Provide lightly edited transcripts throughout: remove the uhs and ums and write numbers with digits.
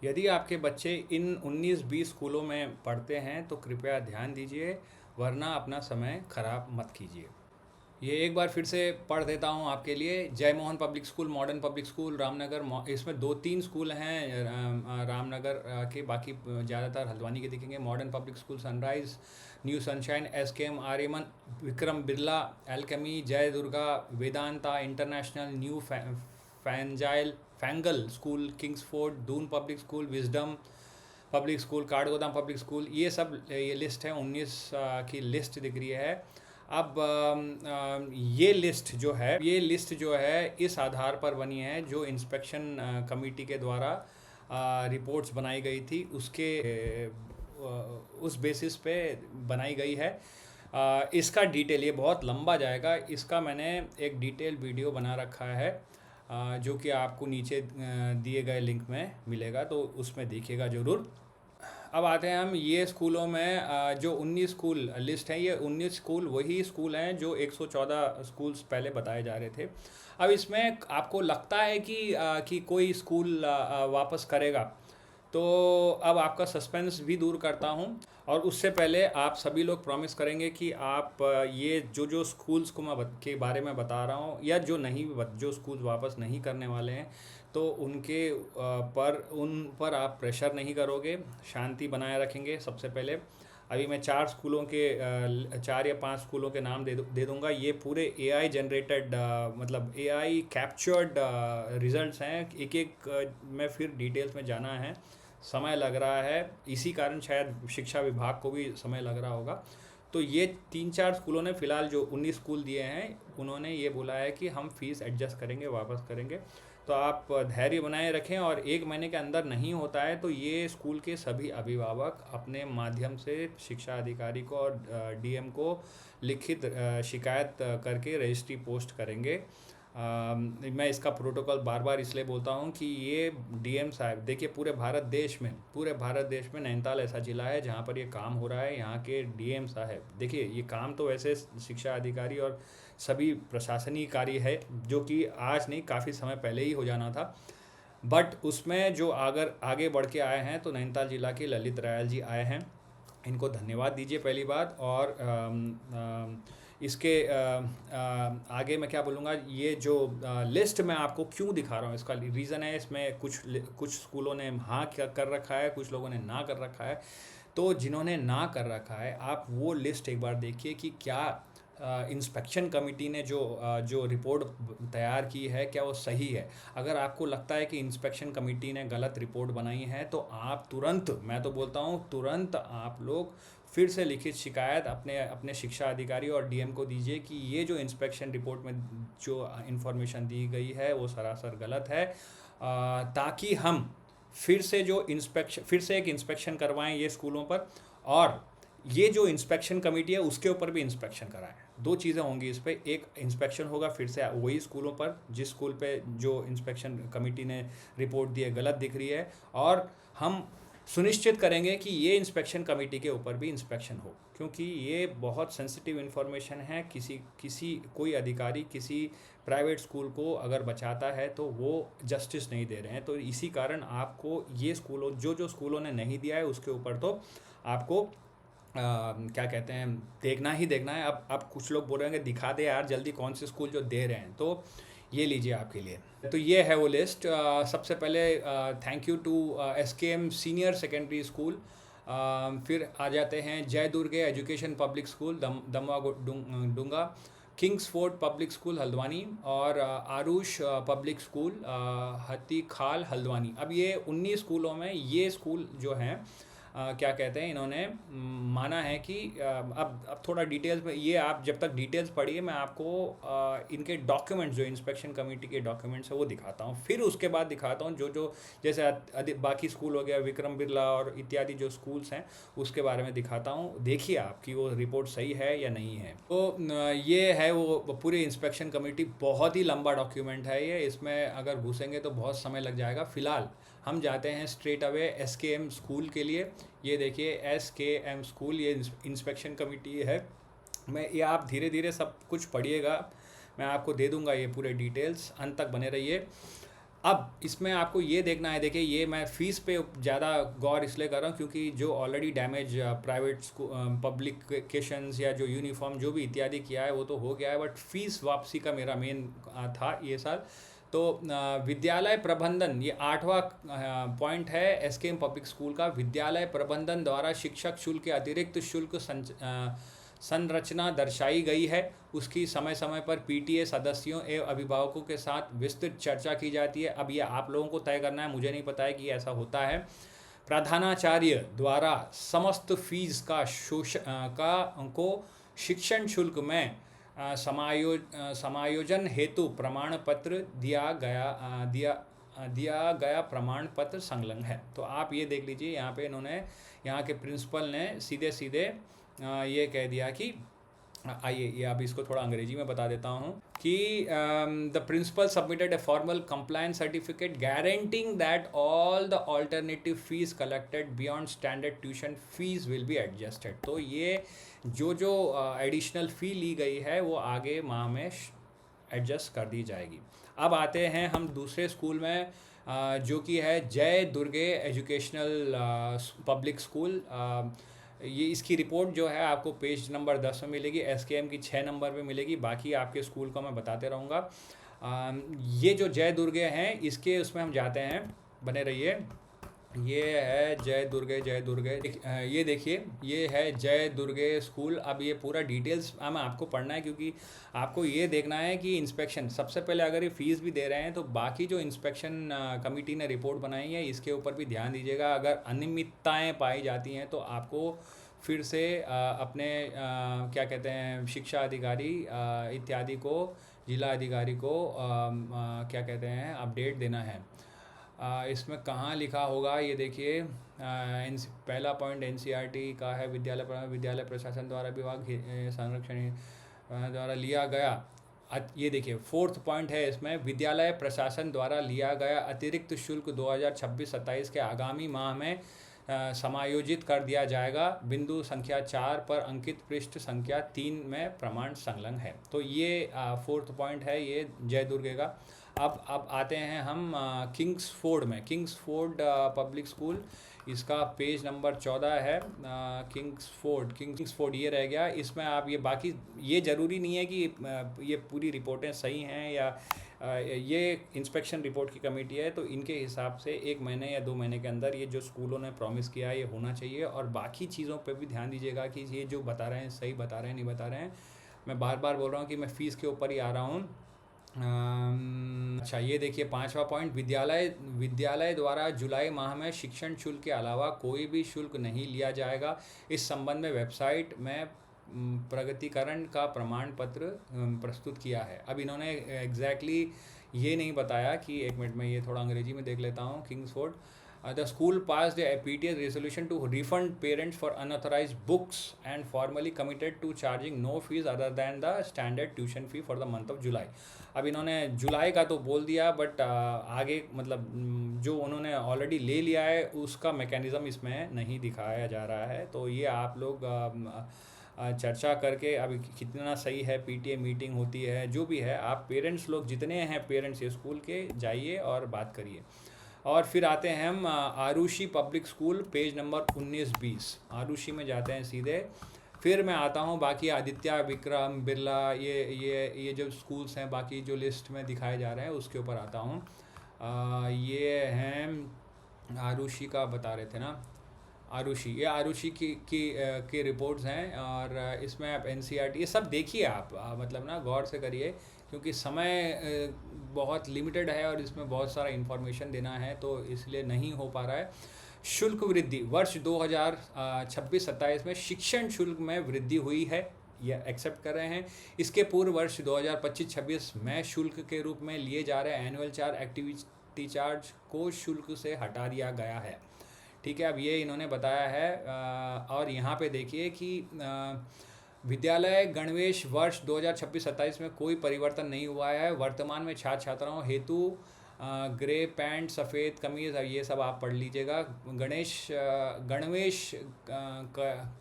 यदि आपके बच्चे इन 19-20 स्कूलों में पढ़ते हैं तो कृपया ध्यान दीजिए, वरना अपना समय खराब मत कीजिए। ये एक बार फिर से पढ़ देता हूँ आपके लिए। जय Mohan public school, modern Public school, Ramnagar. इसमें 2-3 स्कूल हैं रामनगर के, बाकी ज़्यादातर हल्द्वानी के दिखेंगे। Modern Public School, Sunrise, New Sunshine, SKM, Aryaman, Vikram Birla, Alchemy, Jai Durga, Vedanta International, New फैंगल School, Kingsford, Doon Public School, Wisdom Public School, Kathgodam Public School. ये लिस्ट है, 19 की लिस्ट दिख रही है। अब ये लिस्ट जो है इस आधार पर बनी है जो इंस्पेक्शन कमेटी के द्वारा रिपोर्ट्स बनाई गई थी, उस बेसिस पे बनाई गई है। इसका डिटेल ये बहुत लंबा जाएगा, इसका मैंने एक डिटेल वीडियो बना रखा है जो कि आपको नीचे दिए गए लिंक में मिलेगा, तो उसमें देखिएगा ज़रूर। अब आते हैं हम ये स्कूलों में जो 19 स्कूल लिस्ट है, ये 19 स्कूल वही स्कूल हैं जो 114 स्कूल्स पहले बताए जा रहे थे। अब इसमें आपको लगता है कि कोई स्कूल वापस करेगा, तो अब आपका सस्पेंस भी दूर करता हूँ। और उससे पहले आप सभी लोग प्रॉमिस करेंगे कि आप ये जो स्कूल्स को मैं के बारे में बता रहा हूँ, या जो स्कूल्स वापस नहीं करने वाले हैं, तो उन पर आप प्रेशर नहीं करोगे, शांति बनाए रखेंगे। सबसे पहले अभी मैं 4 या 5 स्कूलों के नाम दे दूंगा। ये पूरे AI जनरेटेड, मतलब AI कैप्चर्ड रिजल्ट्स हैं। एक एक में फिर डिटेल्स में जाना है, समय लग रहा है, इसी कारण शायद शिक्षा विभाग को भी समय लग रहा होगा। तो ये 3-4 स्कूलों ने फ़िलहाल जो 19 स्कूल दिए हैं, उन्होंने ये बोला है कि हम फ़ीस एडजस्ट करेंगे, वापस करेंगे। तो आप धैर्य बनाए रखें, और 1 महीने के अंदर नहीं होता है तो ये स्कूल के सभी अभिभावक अपने माध्यम से शिक्षा अधिकारी को और DM को लिखित शिकायत करके रजिस्ट्री पोस्ट करेंगे। मैं इसका प्रोटोकॉल बार बार इसलिए बोलता हूँ कि ये DM साहब, देखिए पूरे भारत देश में नैनीताल ऐसा ज़िला है जहाँ पर ये काम हो रहा है। यहाँ के DM साहब, देखिए ये काम तो वैसे शिक्षा अधिकारी और सभी प्रशासनिक कार्य है जो कि आज नहीं, काफ़ी समय पहले ही हो जाना था, बट उसमें जो अगर आगे बढ़ के आए हैं तो नैनीताल ज़िला के ललित रायल जी आए हैं, इनको धन्यवाद दीजिए पहली बात। और इसके आगे मैं क्या बोलूँगा, ये जो लिस्ट मैं आपको क्यों दिखा रहा हूँ, इसका रीज़न है, इसमें कुछ स्कूलों ने हाँ कर रखा है, कुछ लोगों ने ना कर रखा है। तो जिन्होंने ना कर रखा है, आप वो लिस्ट एक बार देखिए कि क्या इंस्पेक्शन कमेटी ने जो रिपोर्ट तैयार की है, क्या वो सही है। अगर आपको लगता है कि इंस्पेक्शन कमेटी ने गलत रिपोर्ट बनाई है, तो आप तुरंत, मैं तो बोलता हूँ तुरंत आप लोग फिर से लिखित शिकायत अपने शिक्षा अधिकारी और DM को दीजिए कि ये जो इंस्पेक्शन रिपोर्ट में जो इन्फॉर्मेशन दी गई है वो सरासर गलत है, ताकि हम फिर से एक इंस्पेक्शन करवाएं ये स्कूलों पर, और ये जो इंस्पेक्शन कमेटी है उसके ऊपर भी इंस्पेक्शन कराएं। 2 चीज़ें होंगी इस पे, एक इंस्पेक्शन होगा फिर से वही स्कूलों पर जिस स्कूल पे जो इंस्पेक्शन कमेटी ने रिपोर्ट दी है गलत दिख रही है, और हम सुनिश्चित करेंगे कि ये इंस्पेक्शन कमेटी के ऊपर भी इंस्पेक्शन हो, क्योंकि ये बहुत सेंसिटिव इन्फॉर्मेशन है। कोई अधिकारी किसी प्राइवेट स्कूल को अगर बचाता है तो वो जस्टिस नहीं दे रहे हैं। तो इसी कारण आपको ये स्कूलों जो स्कूलों ने नहीं दिया है उसके ऊपर तो आपको क्या कहते हैं, देखना है। अब कुछ लोग बोल रहे हैं कि दिखा दे यार जल्दी कौन से स्कूल जो दे रहे हैं, तो ये लीजिए आपके लिए। तो ये है वो लिस्ट। सबसे पहले thank you to SKM senior secondary school. फिर आ जाते हैं Jai Durge education public school Damwa Dunga, Kingsford public school Haldwani, और आरुष पब्लिक स्कूल हती खाल हल्द्वानी। अब ये 19 स्कूलों में ये स्कूल जो हैं क्या कहते हैं, इन्होंने माना है कि अब थोड़ा डिटेल्स में, ये आप जब तक डिटेल्स पढ़िए मैं आपको इनके डॉक्यूमेंट्स, जो इंस्पेक्शन कमेटी के डॉक्यूमेंट्स है वो दिखाता हूँ। फिर उसके बाद दिखाता हूँ जो जैसे बाकी स्कूल हो गया, विक्रम बिरला और इत्यादि जो स्कूल्स हैं उसके बारे में दिखाता हूँ। देखिए आपकी वो रिपोर्ट सही है या नहीं है। तो ये है वो पूरी इंस्पेक्शन कमेटी, बहुत ही लंबा डॉक्यूमेंट है ये, इसमें अगर घुसेंगे तो बहुत समय लग जाएगा। फ़िलहाल हम जाते हैं स्ट्रेट अवे SKM स्कूल के लिए। ये देखिए SKM स्कूल, ये इंस्पेक्शन कमेटी है। ये आप धीरे धीरे सब कुछ पढ़िएगा, मैं आपको दे दूंगा ये पूरे डिटेल्स, अंत तक बने रहिए। अब इसमें आपको ये देखना है, देखिए ये मैं फ़ीस पे ज़्यादा गौर इसलिए कर रहा हूँ क्योंकि जो ऑलरेडी डैमेज प्राइवेट पब्लिकेशंस या जो यूनिफॉर्म जो भी इत्यादि किया है वो तो हो गया है, बट फीस वापसी का मेरा मेन था ये साल। तो विद्यालय प्रबंधन, ये 8वां पॉइंट है एसकेएम पब्लिक स्कूल का। विद्यालय प्रबंधन द्वारा शिक्षक शुल्क के अतिरिक्त शुल्क संरचना दर्शाई गई है। उसकी समय समय पर पीटीए सदस्यों एवं अभिभावकों के साथ विस्तृत चर्चा की जाती है। अब ये आप लोगों को तय करना है, मुझे नहीं पता है कि ऐसा होता है। प्रधानाचार्य द्वारा समस्त फीस का को शिक्षण शुल्क में समायोजन हेतु प्रमाण पत्र दिया गया प्रमाण पत्र संलग्न है। तो आप ये देख लीजिए, यहाँ पे इन्होंने, यहाँ के प्रिंसिपल ने सीधे सीधे ये कह दिया कि आइए ये आप इसको थोड़ा अंग्रेजी में बता देता हूँ कि the principal submitted a formal compliance certificate guaranteeing that all the alternative fees collected beyond standard tuition fees will be adjusted. तो ये जो एडिशनल फ़ी ली गई है वो आगे माह में एडजस्ट कर दी जाएगी। अब आते हैं हम दूसरे स्कूल में, जो कि है जय दुर्गे एजुकेशनल पब्लिक स्कूल। ये इसकी रिपोर्ट जो है आपको पेज नंबर 10 में मिलेगी, एसकेएम की 6 नंबर पे मिलेगी, बाकी आपके स्कूल को मैं बताते रहूँगा। ये जो जय दुर्गे हैं इसके उसमें हम जाते हैं, बने रहिए। ये है जय दुर्गे ये देखिए ये है जय दुर्गे स्कूल। अब ये पूरा डिटेल्स हमें आपको पढ़ना है क्योंकि आपको ये देखना है कि इंस्पेक्शन, सबसे पहले अगर ये फ़ीस भी दे रहे हैं तो बाकी जो इंस्पेक्शन कमेटी ने रिपोर्ट बनाई है इसके ऊपर भी ध्यान दीजिएगा। अगर अनियमितताएं पाई जाती हैं तो आपको फिर से अपने क्या कहते हैं शिक्षा अधिकारी इत्यादि को, जिला अधिकारी को क्या कहते हैं अपडेट देना है। इसमें कहाँ लिखा होगा ये देखिए, पहला पॉइंट एनसीईआरटी का है। विद्यालय प्रशासन द्वारा विभाग संरक्षण द्वारा लिया गया, ये देखिए 4th पॉइंट है इसमें, विद्यालय प्रशासन द्वारा लिया गया अतिरिक्त शुल्क 2026-27 के आगामी माह में समायोजित कर दिया जाएगा। बिंदु संख्या 4 पर अंकित पृष्ठ संख्या 3 में प्रमाण संलग्न है। तो ये 4th पॉइंट है ये जय दुर्गे का। अब आते हैं हम किंग्सफोर्ड में, किंग्सफोर्ड पब्लिक स्कूल, इसका पेज नंबर 14 है। किंग्सफोर्ड ये रह गया। इसमें आप ये बाकी, ये ज़रूरी नहीं है कि ये पूरी रिपोर्टें सही हैं या ये इंस्पेक्शन रिपोर्ट की कमेटी है, तो इनके हिसाब से 1 महीने या 2 महीने के अंदर ये जो स्कूलों ने प्रॉमिस किया है ये होना चाहिए। और बाकी चीज़ों पे भी ध्यान दीजिएगा कि ये जो बता रहे हैं सही बता रहे हैं नहीं बता रहे हैं। मैं बार बार बोल रहा हूँ कि मैं फ़ीस के ऊपर ही आ रहा हूँ। अच्छा ये देखिए 5वां पॉइंट, विद्यालय द्वारा जुलाई माह में शिक्षण शुल्क के अलावा कोई भी शुल्क नहीं लिया जाएगा। इस संबंध में वेबसाइट में प्रगतिकरण का प्रमाण पत्र प्रस्तुत किया है। अब इन्होंने एग्जैक्टली ये नहीं बताया कि, 1 मिनट में ये थोड़ा अंग्रेजी में देख लेता हूँ। Kingsford, the school passed a PTA resolution to refund parents for unauthorized books and formally committed to charging no fees other than the standard tuition fee for the month of July। अब इन्होंने जुलाई का तो बोल दिया, but आगे मतलब जो उन्होंने ऑलरेडी ले लिया है उसका मैकेनिज़्म इसमें नहीं दिखाया जा रहा है। तो ये आप लोग चर्चा करके, अभी कितना सही है, पीटीए मीटिंग होती है, जो भी है, आप पेरेंट्स लोग जितने हैं पेरेंट्स स्कूल के, जाइए और बात करिए। और फिर आते हैं हम Aarushi public school, page number 19-20, Aarushi में जाते हैं सीधे। फिर मैं आता हूँ बाकी आदित्य, विक्रम, बिरला, ये जो स्कूल्स हैं बाकी जो लिस्ट में दिखाए जा रहे हैं उसके ऊपर आता हूँ। ये हैं आरुषि का बता रहे थे ना, आरुषि, ये आरुषि की रिपोर्ट्स हैं। और इसमें आप एनसीईआरटी ये सब देखिए आप, मतलब ना गौर से करिए क्योंकि समय बहुत लिमिटेड है और इसमें बहुत सारा इन्फॉर्मेशन देना है तो इसलिए नहीं हो पा रहा है। शुल्क वृद्धि वर्ष 2026-27 में शिक्षण शुल्क में वृद्धि हुई है, यह एक्सेप्ट कर रहे हैं। इसके पूर्व वर्ष 2025-26 में शुल्क के रूप में लिए जा रहे एनुअल चार्ज, एक्टिविटी चार्ज को शुल्क से हटा दिया गया है। ठीक है, अब ये इन्होंने बताया है। और यहाँ पे देखिए कि विद्यालय गणवेश वर्ष 2026-27 में कोई परिवर्तन नहीं हुआ है। वर्तमान में छात्र छात्राओं हेतु ग्रे पैंट, सफ़ेद कमीज़, ये सब आप पढ़ लीजिएगा। गणवेश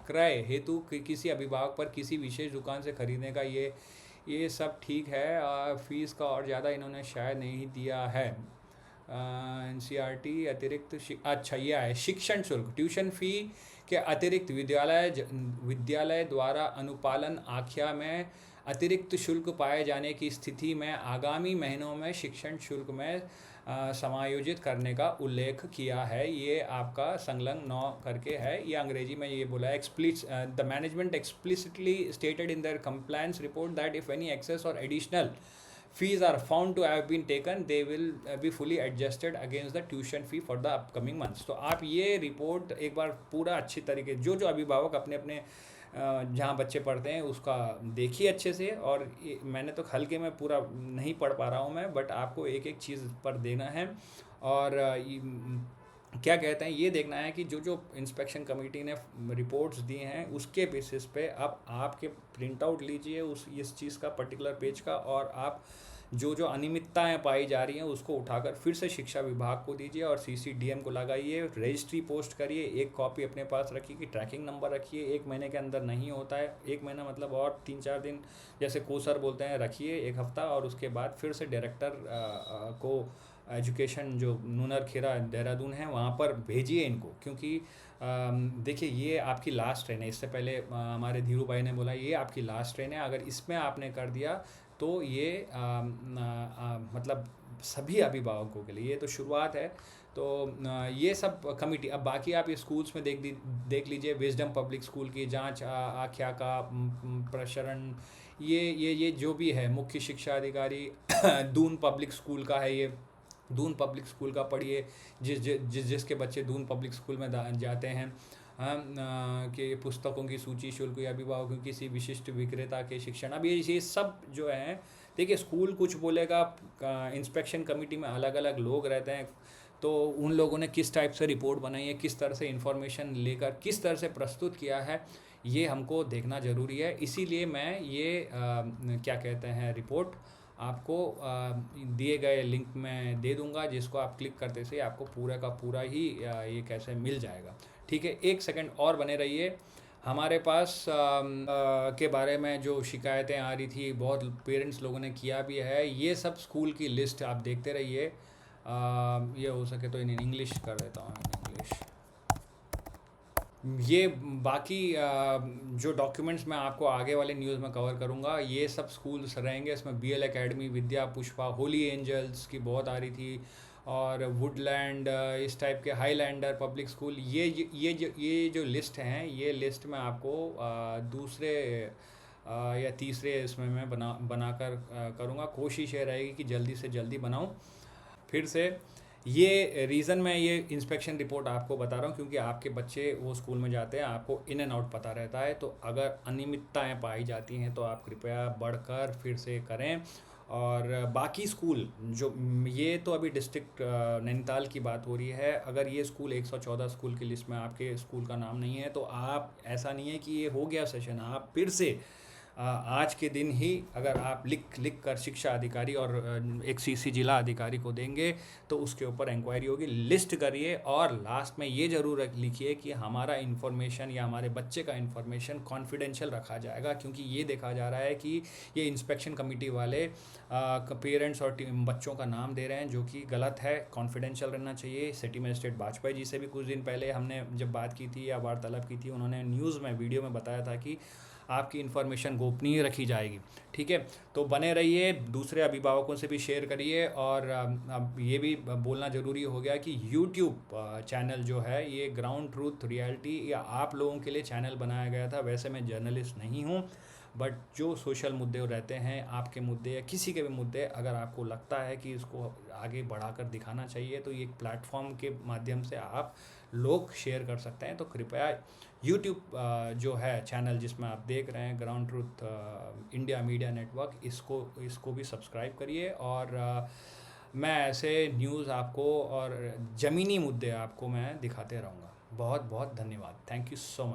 क्रय हेतु किसी अभिभावक पर किसी विशेष दुकान से खरीदने का ये सब ठीक है। फीस का और ज़्यादा इन्होंने शायद नहीं दिया है। एनसीईआरटी अतिरिक्त अच्छा ये है शिक्षण शुल्क ट्यूशन फ़ी के अतिरिक्त विद्यालय द्वारा अनुपालन आख्या में अतिरिक्त शुल्क पाए जाने की स्थिति में आगामी महीनों में शिक्षण शुल्क में समायोजित करने का उल्लेख किया है। ये आपका संलग्न 9 करके है, ये अंग्रेजी में ये बोला है the management explicitly stated in their compliance report that if any excess or additional fees are found to have been taken they will be fully adjusted against the tuition fee for the upcoming months। तो आप ये report एक बार पूरा अच्छी तरीके जो अभिभावक अपने अपने जहाँ बच्चे पढ़ते हैं उसका देखिए अच्छे से। और मैंने तो हल्के में पूरा नहीं पढ़ पा रहा हूँ मैं, बट आपको एक एक चीज़ पर देना है। और क्या कहते हैं ये देखना है कि जो इंस्पेक्शन कमेटी ने रिपोर्ट्स दी हैं उसके बेसिस पे अब आपके प्रिंट आउट लीजिए इस चीज़ का पर्टिकुलर पेज का, और आप जो अनियमितताएं पाई जा रही हैं उसको उठाकर फिर से शिक्षा विभाग को दीजिए और CCDM को लगाइए, रजिस्ट्री पोस्ट करिए, एक कॉपी अपने पास रखिए कि ट्रैकिंग नंबर रखिए। 1 महीने के अंदर नहीं होता है, 1 महीना मतलब और 3-4 दिन जैसे कोसर बोलते हैं रखिए, 1 हफ्ता, और उसके बाद फिर से डायरेक्टर को एजुकेशन जो नूनर खेरा देहरादून है वहाँ पर भेजिए इनको, क्योंकि देखिए ये आपकी लास्ट ट्रेन है। इससे पहले हमारे धीरू भाई ने बोला ये आपकी लास्ट ट्रेन है, अगर इसमें आपने कर दिया तो ये मतलब सभी अभिभावकों के लिए ये तो शुरुआत है। तो ये सब कमिटी अब बाकी आप ये स्कूल्स में देख लीजिए, विजडम पब्लिक स्कूल की जांच आख्या का प्रसारण, ये जो भी है, मुख्य शिक्षा अधिकारी दून पब्लिक स्कूल का है, ये दून पब्लिक स्कूल का पढ़िए जिसके बच्चे दून पब्लिक स्कूल में जाते हैं कि पुस्तकों की सूची, शुल्क या अभिभावकों किसी विशिष्ट विक्रेता के शिक्षण। अब ये सब जो है देखिए स्कूल कुछ बोलेगा, इंस्पेक्शन कमेटी में अलग अलग लोग रहते हैं, तो उन लोगों ने किस टाइप से रिपोर्ट बनाई है, किस तरह से इन्फॉर्मेशन लेकर किस तरह से प्रस्तुत किया है, ये हमको देखना ज़रूरी है। इसीलिए मैं ये क्या कहते हैं रिपोर्ट आपको दिए गए लिंक में दे दूंगा, जिसको आप क्लिक करते से आपको पूरा का पूरा ही ये कैसे मिल जाएगा। ठीक है, 1 सेकंड और बने रहिए। हमारे पास के बारे में जो शिकायतें आ रही थी, बहुत पेरेंट्स लोगों ने किया भी है, ये सब स्कूल की लिस्ट आप देखते रहिए। ये हो सके तो इन इंग्लिश कर देता हूँ, इंग्लिश। ये बाकी जो डॉक्यूमेंट्स मैं आपको आगे वाले न्यूज़ में कवर करूँगा, ये सब स्कूल्स रहेंगे। इसमें BL एकेडमी, विद्या पुष्पा, होली एंजल्स की बहुत आ रही थी, और वुडलैंड, इस टाइप के हाईलैंडर पब्लिक स्कूल, ये जो लिस्ट हैं, ये लिस्ट में आपको दूसरे या तीसरे इसमें मैं बनाकर करूँगा। कोशिश ये रहेगी कि जल्दी से जल्दी बनाऊँ। फिर से ये रीज़न मैं ये इंस्पेक्शन रिपोर्ट आपको बता रहा हूँ क्योंकि आपके बच्चे वो स्कूल में जाते हैं, आपको इन एंड आउट पता रहता है। तो अगर अनियमितताएँ पाई जाती हैं तो आप कृपया बढ़कर फिर से करें। और बाकी स्कूल जो ये तो अभी डिस्ट्रिक्ट नैनीताल की बात हो रही है, अगर ये स्कूल 114 स्कूल की लिस्ट में आपके स्कूल का नाम नहीं है तो आप, ऐसा नहीं है कि ये हो गया सेशन, आप फिर से आज के दिन ही अगर आप लिख कर शिक्षा अधिकारी और एक CC जिला अधिकारी को देंगे तो उसके ऊपर इंक्वायरी होगी। लिस्ट करिए और लास्ट में ये ज़रूर लिखिए कि हमारा इन्फॉर्मेशन या हमारे बच्चे का इन्फॉर्मेशन कॉन्फिडेंशियल रखा जाएगा, क्योंकि ये देखा जा रहा है कि ये इंस्पेक्शन कमेटी वाले पेरेंट्स और बच्चों का नाम दे रहे हैं, जो कि गलत है। कॉन्फिडेंशियल रहना चाहिए। सिटी मजिस्ट्रेट वाजपेयी जी से भी कुछ दिन पहले हमने जब बात की थी या वार्तालाप की थी, उन्होंने न्यूज़ में वीडियो में बताया था कि आपकी इन्फॉर्मेशन गोपनीय रखी जाएगी। ठीक है, तो बने रहिए, दूसरे अभिभावकों से भी शेयर करिए। और अब ये भी बोलना ज़रूरी हो गया कि YouTube चैनल जो है ये ग्राउंड ट्रूथ रियलिटी या आप लोगों के लिए चैनल बनाया गया था। वैसे मैं जर्नलिस्ट नहीं हूँ, बट जो सोशल मुद्दे रहते हैं, आपके मुद्दे या किसी के भी मुद्दे, अगर आपको लगता है कि इसको आगे बढ़ाकर दिखाना चाहिए तो ये एक प्लेटफॉर्म के माध्यम से आप लोग शेयर कर सकते हैं। तो कृपया YouTube जो है चैनल जिसमें आप देख रहे हैं, ground truth India media network, इसको भी सब्सक्राइब करिए। और मैं ऐसे न्यूज़ आपको और ज़मीनी मुद्दे आपको मैं दिखाते रहूँगा। बहुत बहुत धन्यवाद। Thank you so much.